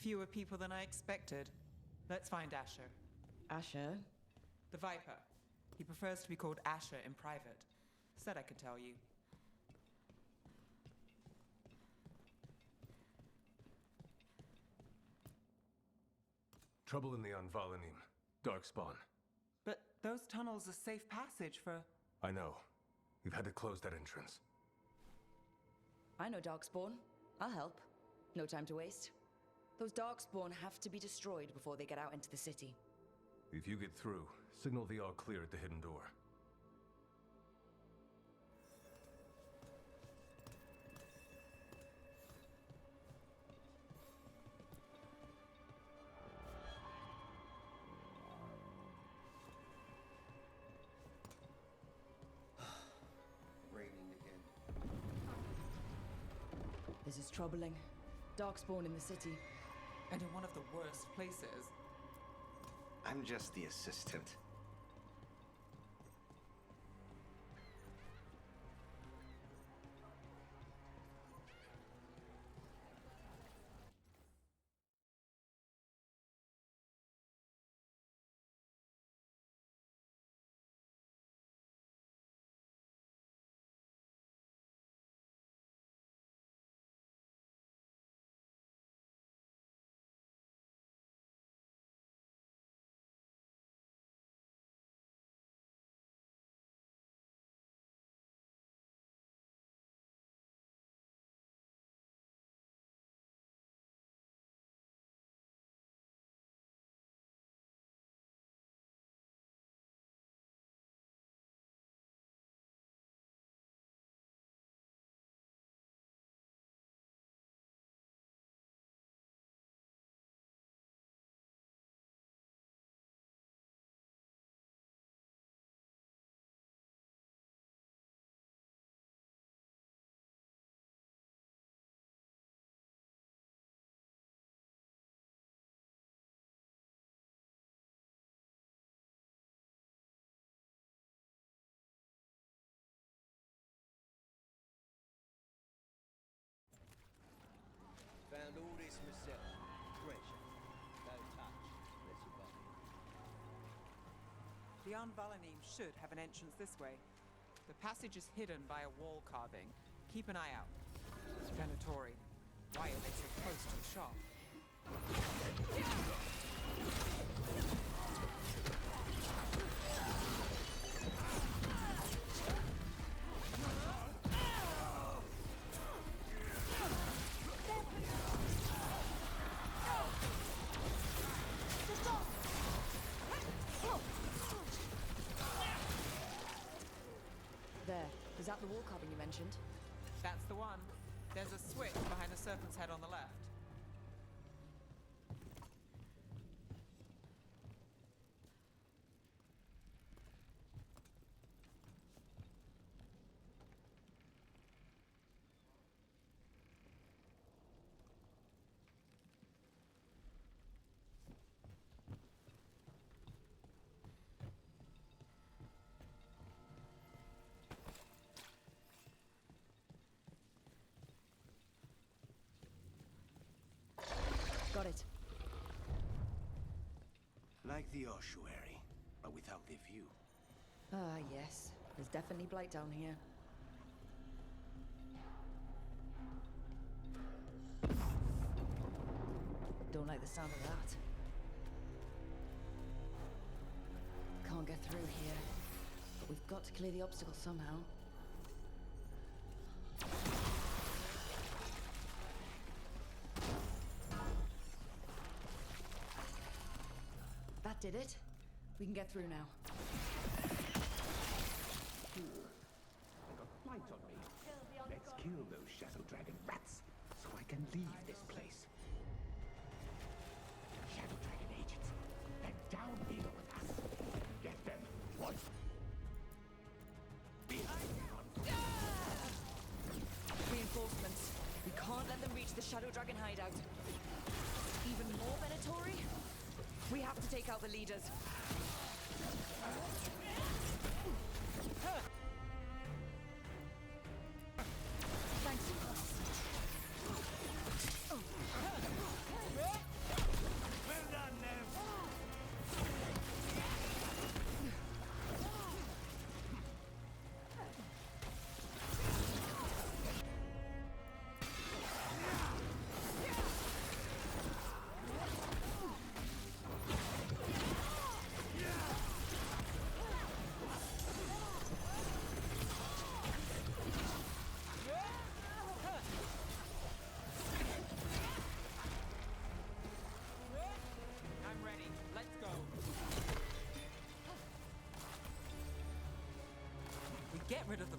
Fewer people than I expected. Let's find Asher. Asher? The Viper. He prefers to be called Asher in private. Said I could tell you. Trouble in the Anvalanim. Darkspawn. But those tunnels are safe passage for... I know. We've had to close that entrance. I know Darkspawn. I'll help. No time to waste. Those Darkspawn have to be destroyed before they get out into the city. If you get through, signal the all clear at the hidden door. Raining again. This is troubling. Darkspawn in the city. And in one of the worst places. I'm just the assistant. Found all this myself. Treasure. No touch. Let's survive. The Anvalanim should have an entrance this way. The passage is hidden by a wall carving. Keep an eye out. Venatori. Why are they so close to the shop? There. Is that the wall carving you mentioned? That's the one. There's a switch behind the serpent's head on the left. Got it. Like the ossuary, but without the view. Ah, yes. There's definitely blight down here. Don't like the sound of that. Can't get through here. But we've got to clear the obstacle somehow. That did it. We can get through now. I got light on me. Let's kill those Shadow Dragon rats, so I can leave this place. Shadow Dragon agents, they're down here with us. Get them. What? Reinforcements. We can't let them reach the Shadow Dragon hideout. Even more Venatori? We have to take out the leaders. Thanks.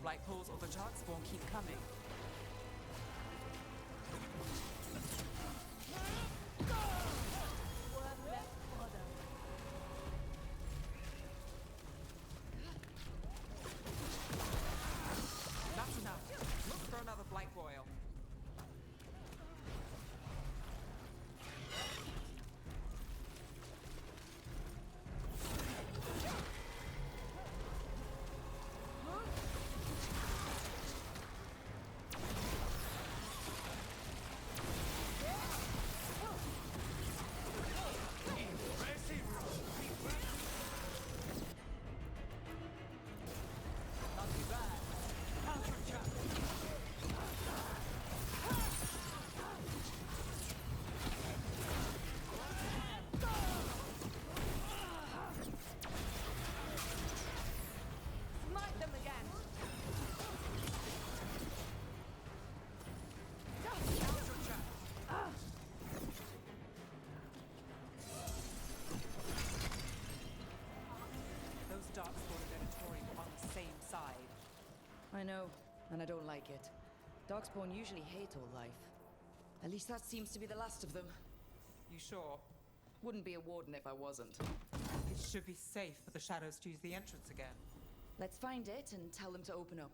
blight pools or the darkspawn keep coming. That's enough. Look for another blight boil. Not too bad. Counter-attack. Smite them again! Those darkspawn and Venatori were on the same side. I know, and I don't like it. Darkspawn usually hate all life. At least that seems to be the last of them. You sure? Wouldn't be a warden if I wasn't. It should be safe for the shadows to use the entrance again. Let's find it and tell them to open up.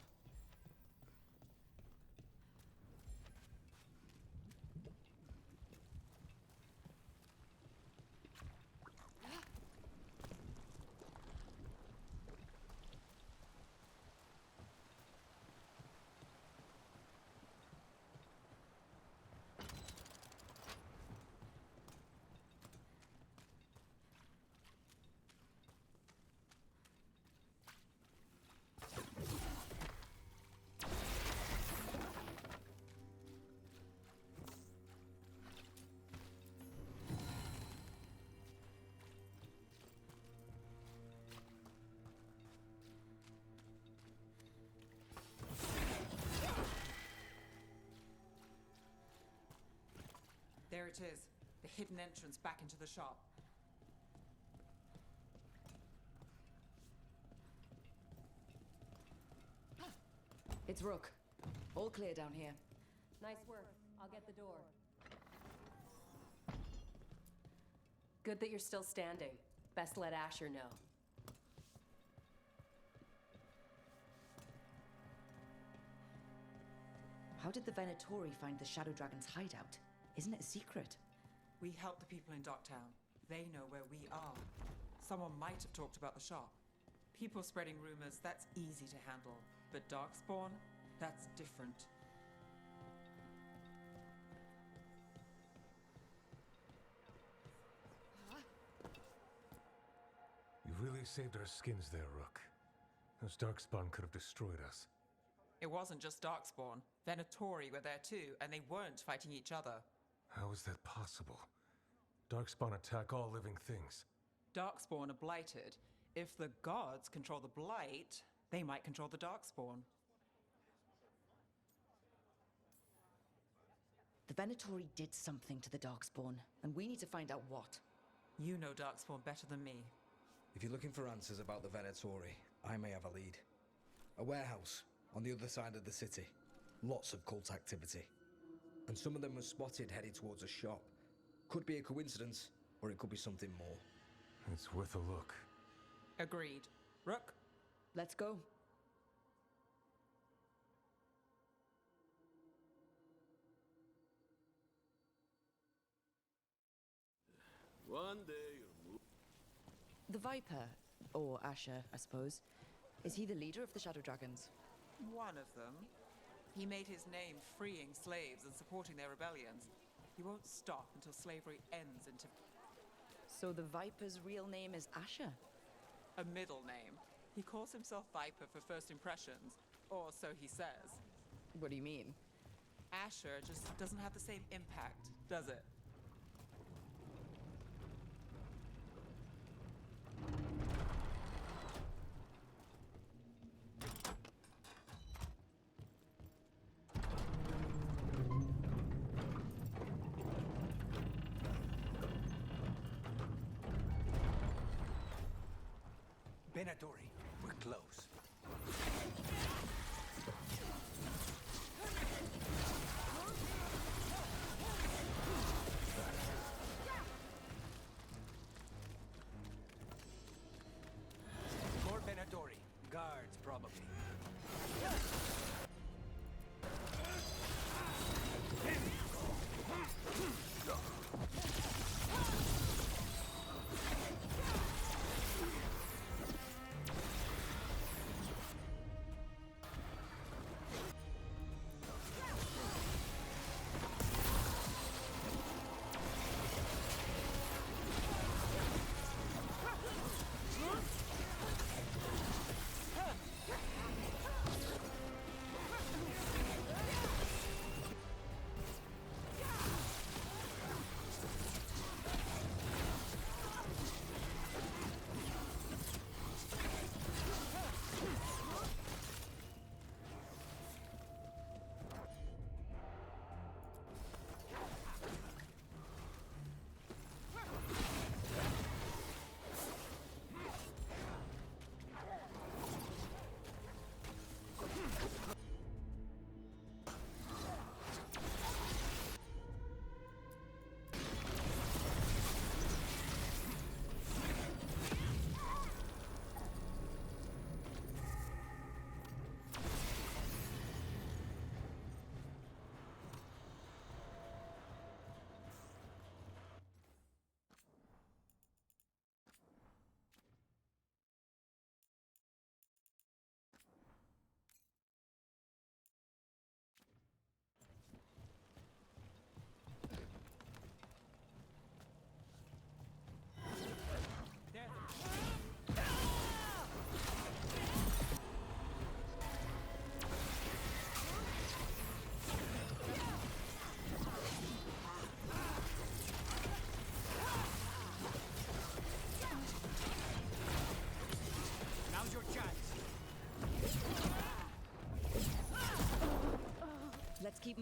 There it is, the hidden entrance back into the shop. It's Rook. All clear down here. Nice work. I'll get the door. Good that you're still standing. Best let Asher know. How did the Venatori find the Shadow Dragon's hideout? Isn't it a secret? We help the people in Docktown. They know where we are. Someone might have talked about the shop. People spreading rumors, that's easy to handle. But Darkspawn, that's different. You really saved our skins there, Rook. Those Darkspawn could have destroyed us. It wasn't just Darkspawn. Venatori were there too, and they weren't fighting each other. How is that possible? Darkspawn attack all living things. Darkspawn are blighted. If the gods control the blight, they might control the Darkspawn. The Venatori did something to the Darkspawn, and we need to find out what. You know Darkspawn better than me. If you're looking for answers about the Venatori, I may have a lead. A warehouse on the other side of the city. Lots of cult activity. And some of them were spotted headed towards a shop. Could be a coincidence, or it could be something more. It's worth a look. Agreed. Rook? Let's go. One day you'll move. The Viper, or Asher, I suppose. Is he the leader of the Shadow Dragons? One of them. He made his name freeing slaves and supporting their rebellions. He won't stop until slavery ends into So the Viper's real name is Asher? a middle name. He calls himself Viper for first impressions, or so he says. What do you mean? Asher just doesn't have the same impact, does it? Venatori, we're close.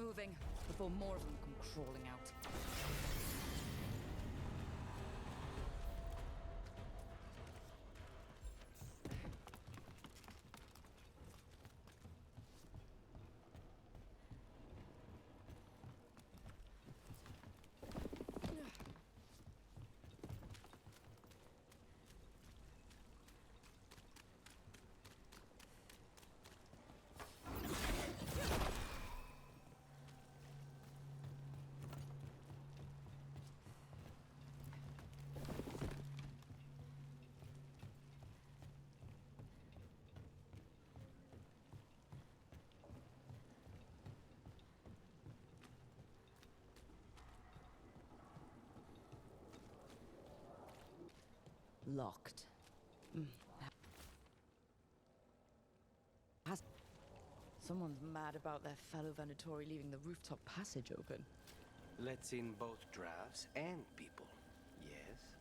moving before more of them come crawling out. Locked. Someone's mad about their fellow Venatori leaving the rooftop passage open. Let's in both drafts and people. Yes?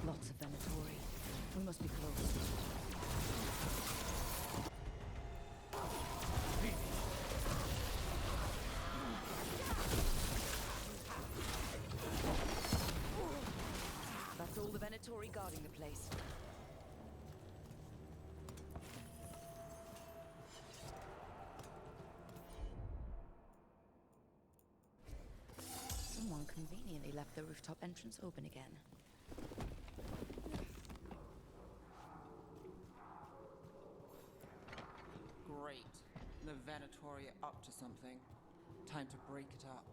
Lots of Venatori. We must be close. That's all the Venatori guarding the place. Someone conveniently left the rooftop entrance open again. Great. The Venatori are up to something. Time to break it up.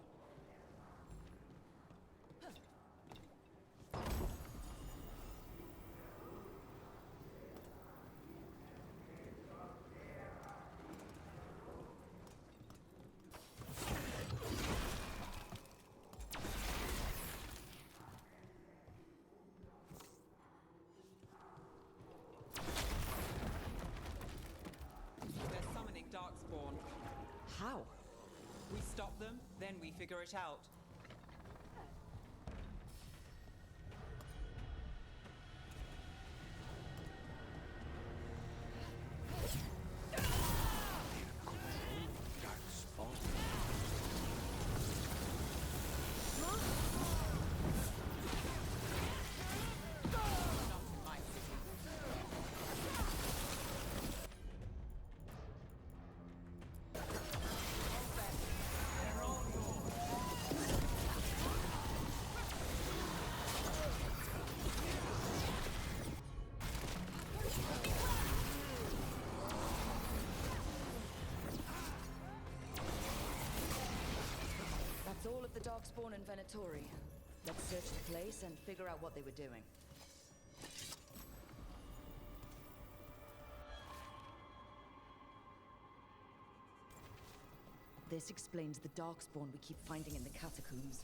They're summoning Darkspawn. How? We stop them, then we figure it out. Not in my city. That's all of the Darkspawn and Venatori. Let's search the place and figure out what they were doing. This explains the Darkspawn we keep finding in the catacombs.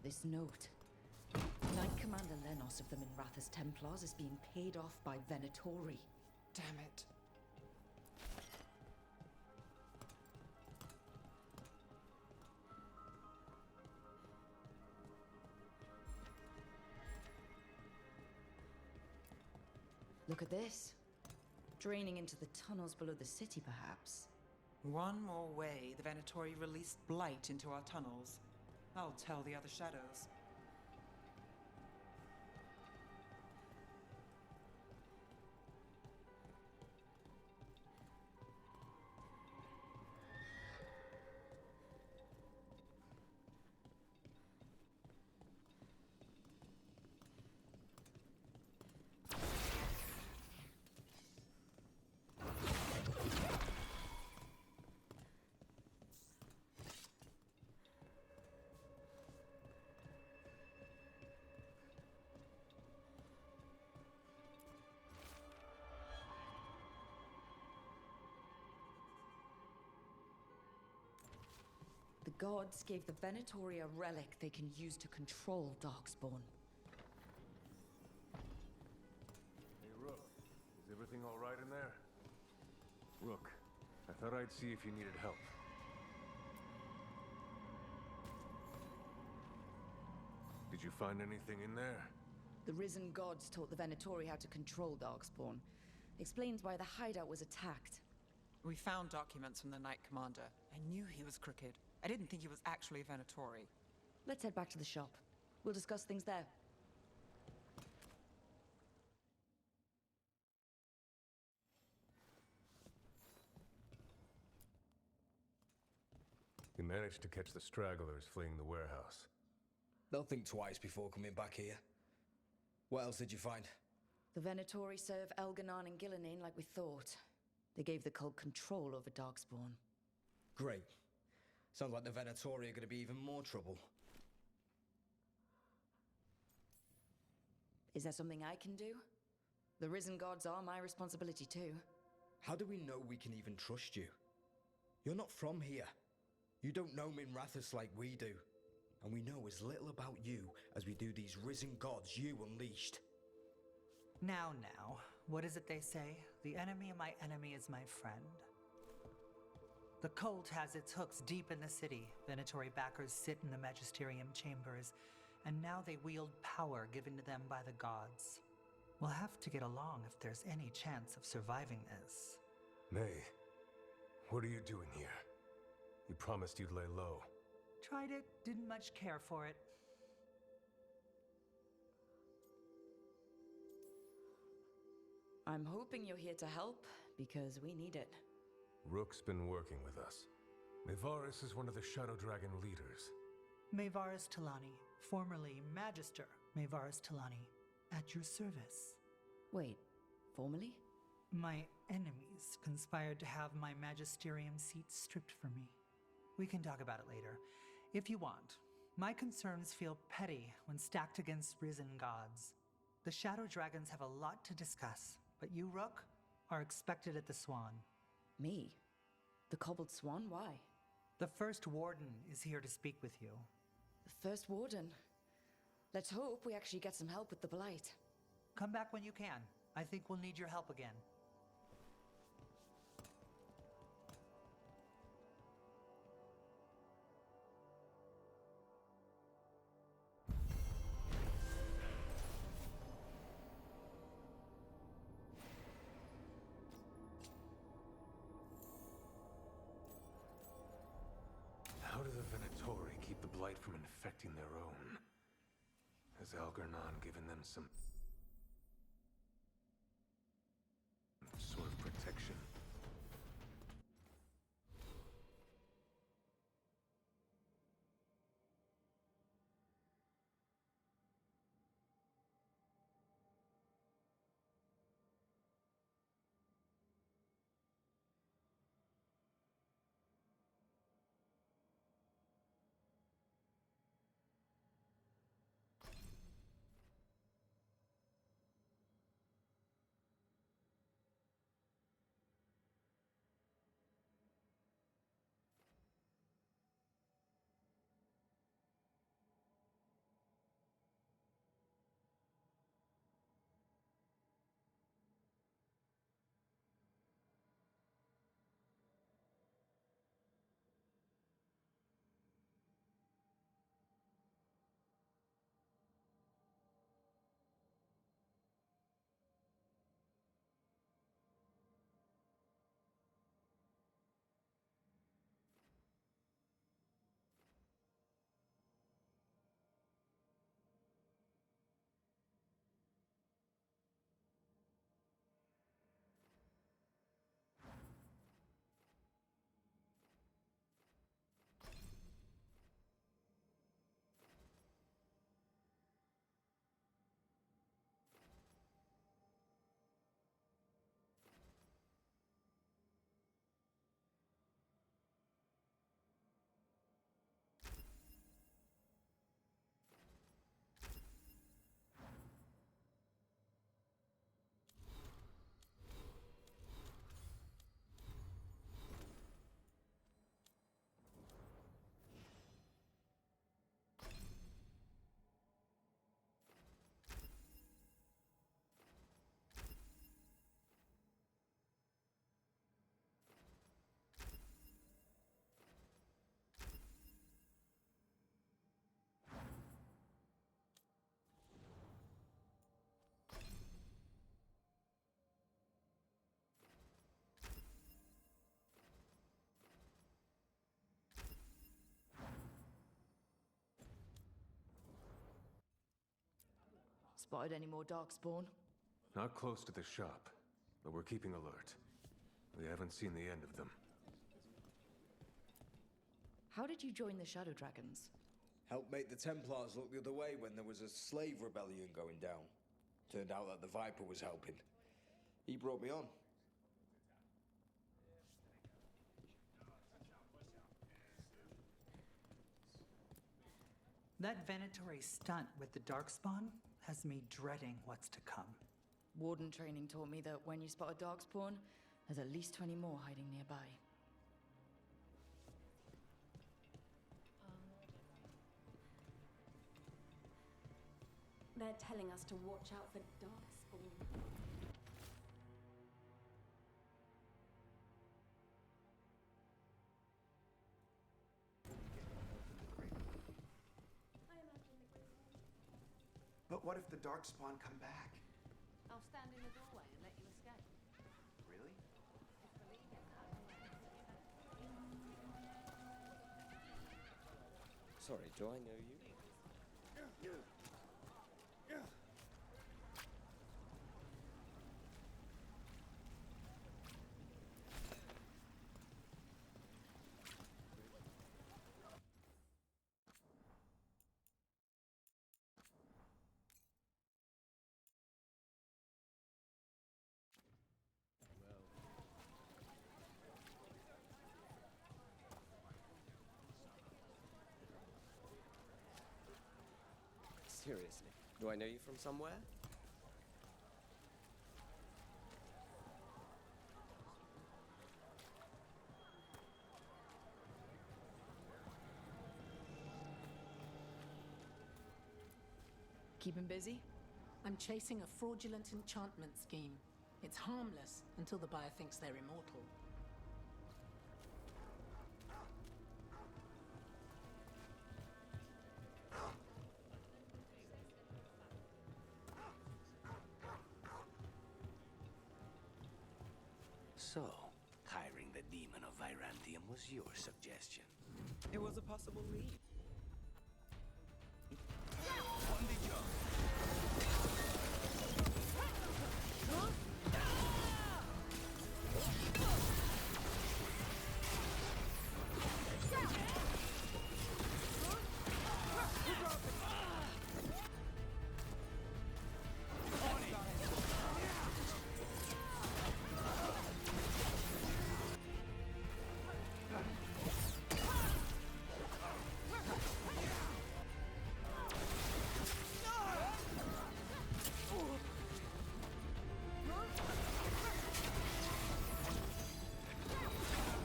This note. Knight Commander Lenos of the Minrathous Templars is being paid off by Venatori. Damn it. Look at this. Draining into the tunnels below the city, perhaps. One more way the Venatori released blight into our tunnels. I'll tell the other shadows. gods gave the Venatori a relic they can use to control Darkspawn. Hey, Rook. Is everything all right in there? Rook, I thought I'd see if you needed help. Did you find anything in there? The risen gods taught the Venatori how to control Darkspawn. Explains why the hideout was attacked. We found documents from the Knight Commander. I knew he was crooked. I didn't think he was actually a Venatori. Let's head back to the shop. We'll discuss things there. You managed to catch the stragglers fleeing the warehouse. They'll think twice before coming back here. What else did you find? The Venatori serve Elganon and Gillenane like we thought. They gave the cult control over Darkspawn. Great. Sounds like the Venatori are going to be even more trouble. Is there something I can do? The risen gods are my responsibility too. How do we know we can even trust you? You're not from here. You don't know Minrathous like we do. And we know as little about you as we do these risen gods you unleashed. Now, what is it they say? The enemy of my enemy is my friend. The cult has its hooks deep in the city. Venatori backers sit in the magisterium chambers, and now they wield power given to them by the gods. We'll have to get along if there's any chance of surviving this. May, what are you doing here? You promised you'd lay low. Tried it, didn't much care for it. I'm hoping you're here to help, because we need it. Rook's been working with us. Mayvaris is one of the Shadow Dragon leaders. Mayvaris Talani, formerly Magister Mayvaris Talani, at your service. Wait, formally? My enemies conspired to have my magisterium seat stripped from me. We can talk about it later, if you want. My concerns feel petty when stacked against risen gods. The Shadow Dragons have a lot to discuss, but you, Rook, are expected at the Swan. Me? The Cobbled Swan? Why? The First Warden is here to speak with you. The First Warden? Let's hope we actually get some help with the Blight. Come back when you can. I think we'll need your help again. How do the Venatori keep the Blight from infecting their own? Has Algernon given them some sort of protection? spotted any more darkspawn? Not close to the shop, but we're keeping alert. We haven't seen the end of them. How did you join the Shadow Dragons? Helped make the Templars look the other way when there was a slave rebellion going down. Turned out that the Viper was helping. He brought me on. That Venatori stunt with the Darkspawn has me dreading what's to come. Warden training taught me that when you spot a darkspawn, there's at least 20 more hiding nearby. They're telling us to watch out for darkspawn. But what if the Darkspawn come back? I'll stand in the doorway and let you escape. Really? Sorry, do I know you? Seriously, do I know you from somewhere? Keep him busy? I'm chasing a fraudulent enchantment scheme. It's harmless until the buyer thinks they're immortal. So, hiring the demon of Virantium was your suggestion. It was a possible lead. On the job.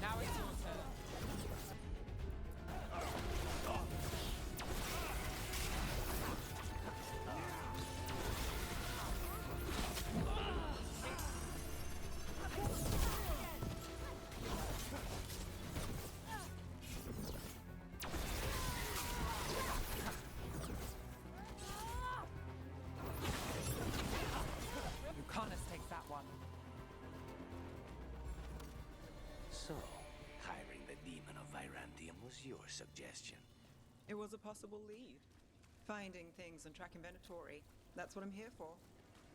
Now it's your turn. Lucanus takes that one. So, hiring the demon of Virantium was your suggestion. It was a possible lead. Finding things and tracking Venatori. That's what I'm here for.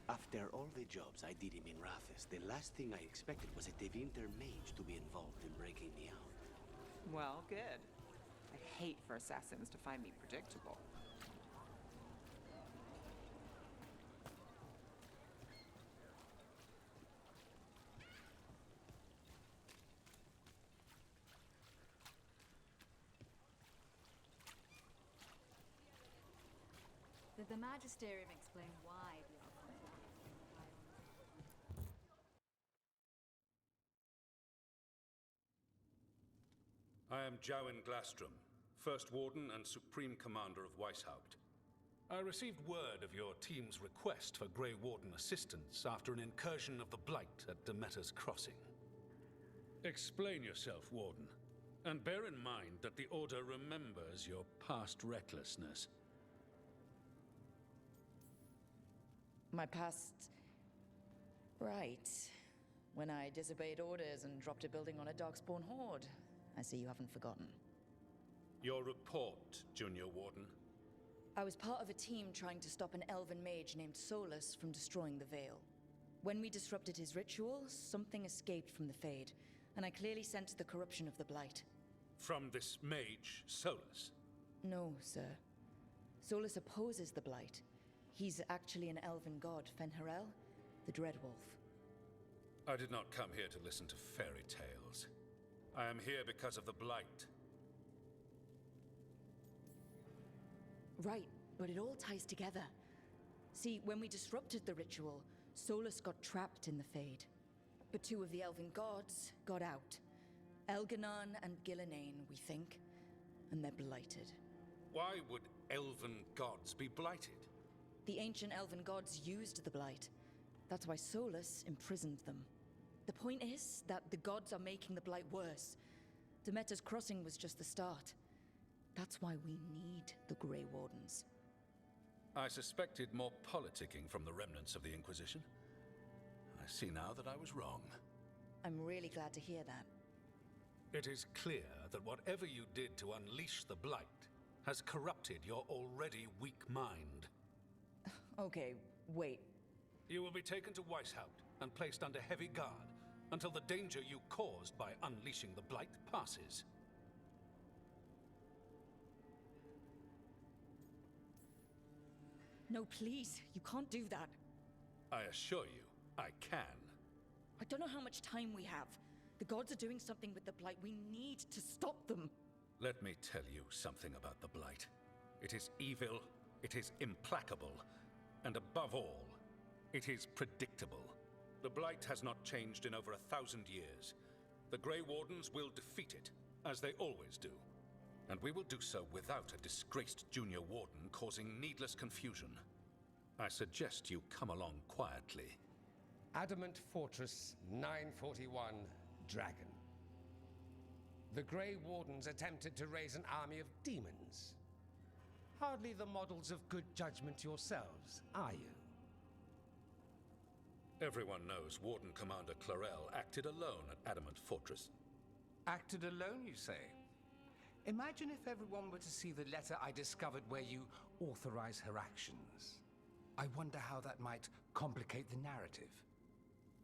After all the jobs I did in Minrathis, the last thing I expected was a Tevinter mage to be involved in breaking me out. Well, good. I hate for assassins to find me predictable. Did the Magisterium explain why the I am Jowin Glastrom, First Warden and Supreme Commander of Weishaupt. I received word of your team's request for Grey Warden assistance after an incursion of the Blight at Demeter's Crossing. Explain yourself, Warden, and bear in mind that the Order remembers your past recklessness. My past... right. When I disobeyed orders and dropped a building on a darkspawn horde. I see you haven't forgotten. Your report, Junior Warden. I was part of a team trying to stop an elven mage named Solus from destroying the Veil. When we disrupted his ritual, something escaped from the Fade, and I clearly sensed the corruption of the Blight. From this mage, Solus? No, sir. Solus opposes the Blight. He's actually an elven god, Fen'Harel, the Dreadwolf. I did not come here to listen to fairy tales. I am here because of the Blight. Right, but it all ties together. See, when we disrupted the ritual, Solus got trapped in the Fade. But two of the elven gods got out. Elganon and Gillenane, we think. And they're blighted. Why would elven gods be blighted? The ancient elven gods used the Blight. That's why Solus imprisoned them. The point is that the gods are making the Blight worse. Demeter's Crossing was just the start. That's why we need the Grey Wardens. I suspected more politicking from the remnants of the Inquisition. I see now that I was wrong. I'm really glad to hear that. It is clear that whatever you did to unleash the Blight has corrupted your already weak mind. Okay, wait. You will be taken to Weishaupt and placed under heavy guard until the danger you caused by unleashing the Blight passes. No, please, you can't do that. I assure you, I can. I don't know how much time we have. The gods are doing something with the Blight. We need to stop them. Let me tell you something about the Blight. It is evil, it is implacable, and above all, it is predictable. The Blight has not changed in over 1,000 years. The Grey Wardens will defeat it, as they always do. And we will do so without a disgraced junior warden causing needless confusion. I suggest you come along quietly. Adamant Fortress 941, Dragon. The Grey Wardens attempted to raise an army of demons. Hardly the models of good judgment yourselves, are you? Everyone knows Warden Commander Clarel acted alone at Adamant Fortress. Acted alone, you say? Imagine if everyone were to see the letter I discovered where you authorize her actions. I wonder how that might complicate the narrative.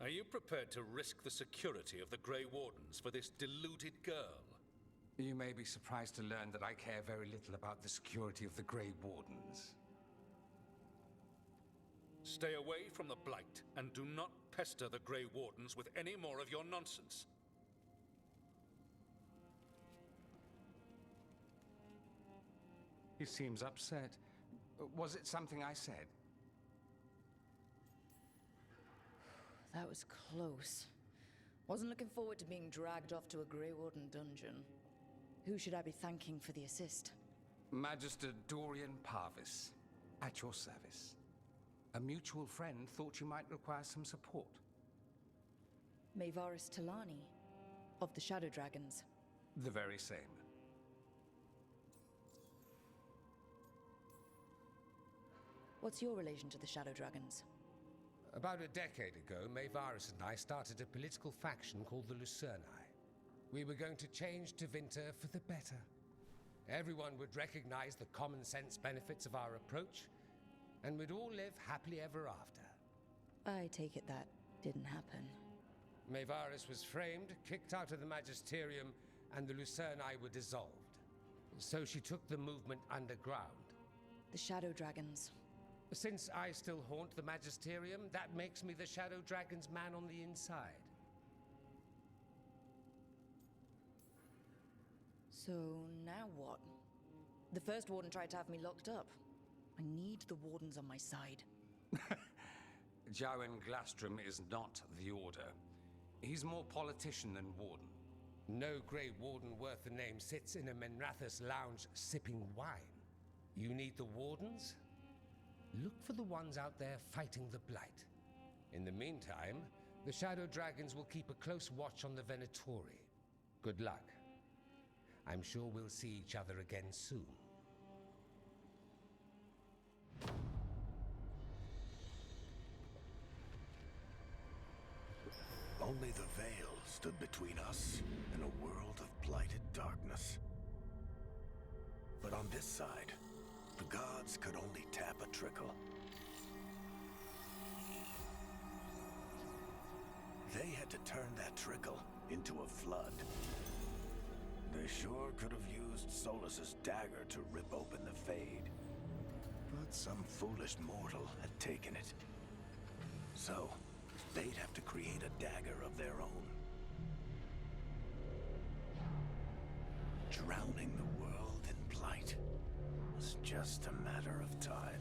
Are you prepared to risk the security of the Grey Wardens for this deluded girl? You may be surprised to learn that I care very little about the security of the Grey Wardens. Stay away from the Blight, and do not pester the Grey Wardens with any more of your nonsense. He seems upset. Was it something I said? That was close. Wasn't looking forward to being dragged off to a Grey Warden dungeon. Who should I be thanking for the assist? Magister Dorian Parvis, at your service. A mutual friend thought you might require some support. Maevaris Talani, of the Shadow Dragons. The very same. What's your relation to the Shadow Dragons? About a decade ago, Maevaris and I started a political faction called the Lucerni. We were going to change Tevinter for the better. Everyone would recognize the common sense benefits of our approach, and we'd all live happily ever after. I take it that didn't happen. Maevaris was framed, kicked out of the Magisterium, and the Lucerni were dissolved. So she took the movement underground. The Shadow Dragons. Since I still haunt the Magisterium, that makes me the Shadow Dragon's man on the inside. So now what? The first warden tried to have me locked up. I need the wardens on my side. Jowen Glastrom is not the Order. He's more politician than warden. No Grey Warden worth the name sits in a Menrathus lounge sipping wine. You need the wardens? Look for the ones out there fighting the Blight. In the meantime, the Shadow Dragons will keep a close watch on the Venatori. Good luck. I'm sure we'll see each other again soon. Only the Veil stood between us and a world of blighted darkness. But on this side, The gods could only tap a trickle. They had to turn that trickle into a flood. They sure could have used Solus's dagger to rip open the Fade. But some foolish mortal had taken it. So, they'd have to create a dagger of their own. Drowning the world in blight was just a matter of time.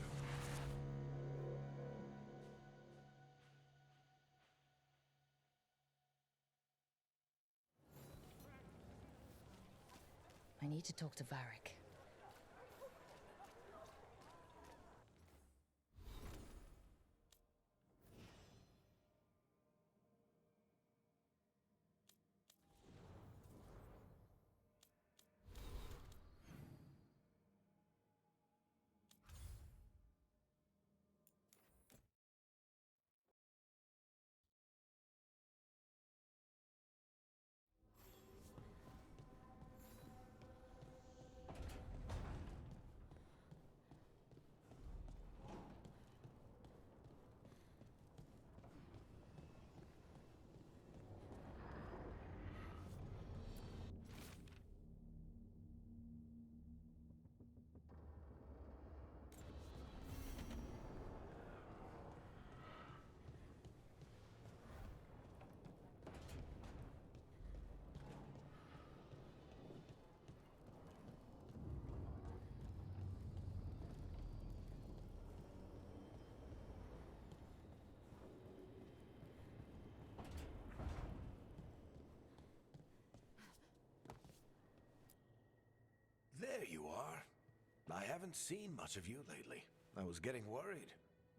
I need to talk to Varric. There you are. I haven't seen much of you lately. I was getting worried.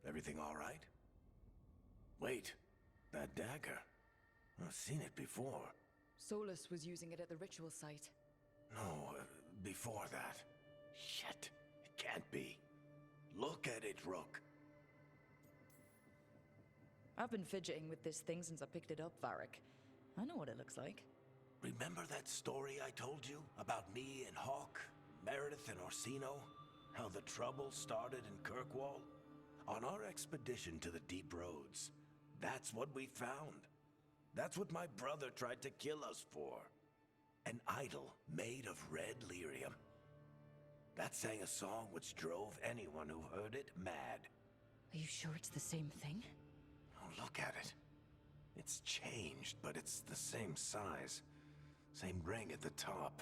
Everything all right? Wait, that dagger. I've seen it before. Solus was using it at the ritual site. No, before that. Shit, it can't be. Look at it, Rook. I've been fidgeting with this thing since I picked it up, Varric. I know what it looks like. Remember that story I told you about me and Hawk, Meredith and Orsino? How the trouble started in Kirkwall? On our expedition to the Deep Roads, that's what we found. That's what my brother tried to kill us for. An idol made of red lyrium. That sang a song which drove anyone who heard it mad. Are you sure it's the same thing? Oh, look at it. It's changed, but it's the same size. Same ring at the top.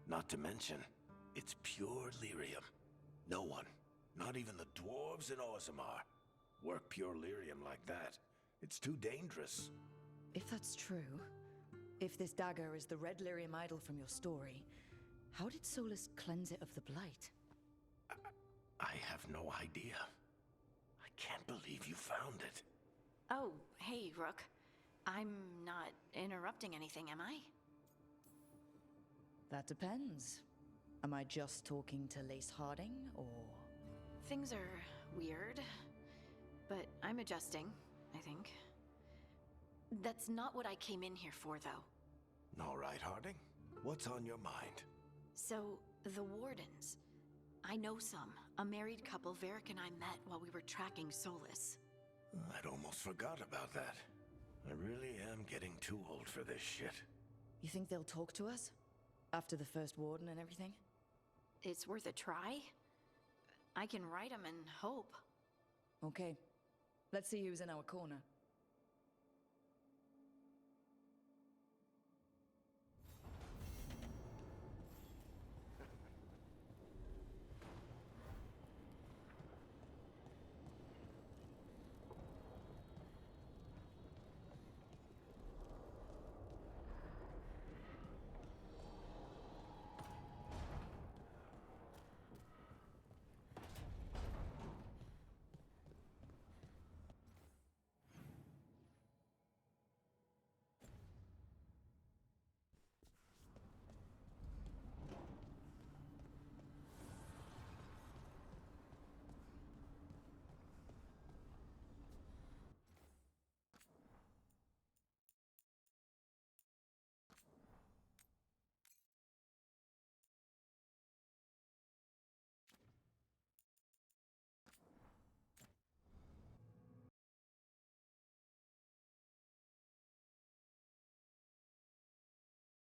Not to mention, it's pure lyrium. No one, not even the dwarves in Orzammar, work pure lyrium like that. It's too dangerous. If that's true, if this dagger is the red lyrium idol from your story, how did Solus cleanse it of the blight? I have no idea. I can't believe you found it. Oh, hey, Rook. I'm not interrupting anything, am I? That depends. Am I just talking to Lace Harding, or...? Things are weird, but I'm adjusting, I think. That's not what I came in here for, though. All right, Harding. What's on your mind? So, the Wardens. I know some. A married couple Varric and I met while we were tracking Solus. I'd almost forgot about that. I really am getting too old for this shit. You think they'll talk to us? After the first warden and everything? It's worth a try. I can write them and hope. Okay. Let's see who's in our corner.